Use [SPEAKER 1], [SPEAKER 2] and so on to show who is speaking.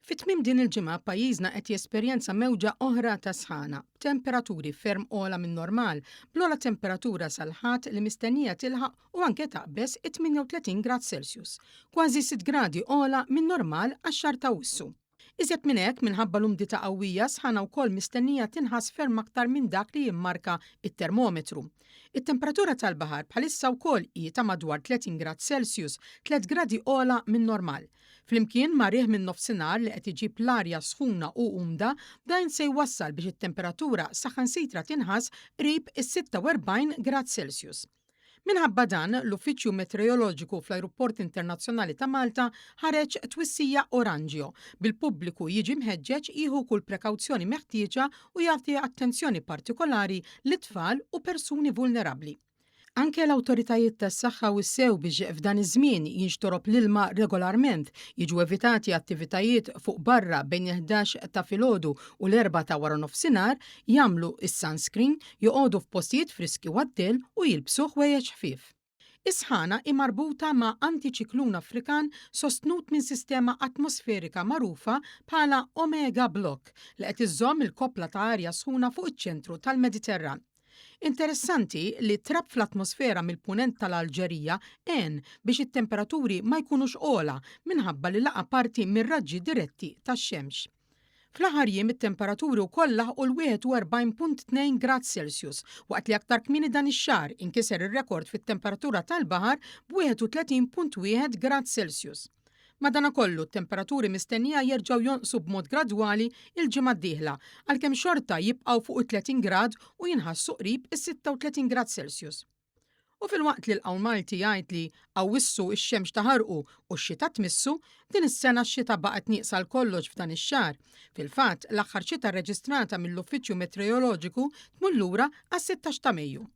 [SPEAKER 1] Fit-tmiem din il-ġimgħa pajjiżna qed jesperjenza mewġa oħra ta' sħana, temperaturi ferm ola minn normal, bl-ola temperatura sal-ħadd li mistennija tilħaq u anke taqbes 38 grad Celsius, kważi 6 gradi ola minn normal għax-xahar ta' Awwissu. Iżjed minn hekk minħabba l-umdita qawwija sħana wkoll mistennija tinħass ferm aktar minn dak li jimmarka it-termometru. It-temperatura tal-baħar bħalissa wkoll hi ta' madwar 30 grad Celsius, 3 gradi ola minn normal. Flimkien ma' riħ minn nofsinhar li qed iġib l-arja sħuna u umda, dan se jwassal biex it-temperatura saħansitra tinħass qrib is-46 grad Celsius. Minħabba dan, l-Uffiċċju Meteoroloġiku fl-Ajruport Internazzjonali ta' Malta ħareġ twissija oranġjo bil-pubbliku jiġi mħeġġeġ jieħu kull prekawzjoni meħtieġa u jagħti attenzjoni partikolari lit-tfal u persuni vulnerabbli. Anke l-awtoritajiet tas-saħħa wissew biex f'dan iż-żmien jinxtorob l-ilma regolarment, jiġu evitati attivitajiet fuq barra bejn 11 ta' filgħodu u l-4 ta' wara nofsinhar, jagħmlu is-sunscreen, joqogħdu f'postijiet friski u għaddel u jilbsu ħwejjeġ ħfief. Is-sħana hi marbuta ma' antiċiklun Afrikan sostnut minn sistema atmosferika magħrufa bħala Omega Block li qed iżżomm il-koppla ta' arja sħuna fuq iċ-ċentru tal-Mediterran. Interessanti li trab fl-atmosfera mill-punent tal-Alġerija biex it-temperaturi ma jkunux ola minħabba li laqa parti mir-raġġi diretti tax-xemx. Fl-aħħar jiem it-temperaturi wkoll laħqu l-41.2 grad Celsius waqt li aktar kmieni dan ix-xahar inkiser ir-rekord fit-temperatura tal-baħar b'31.1 grad Celsius. Madankollu t-temperaturi mistennija jerġgħu jonqsu b'mod gradwali il-ġimgħa d-dieħla għalkemm xorta jibqgħu fuq 30 grad u jinħassu qrib is-36 grad Celsius. U fil-waqt li l-qawl Malti jgħid li Awwissu x-xemx taħarqu u x-xita tmissu, din is-sena x-xita baqgħet nieqsa l-kollox f'dan ix-xahar. Fil-fatt, l-aħħar xita rreġistrata mill-Uffiċċju Meteoroloġiku tmur lura għas-16 ta' Mejju.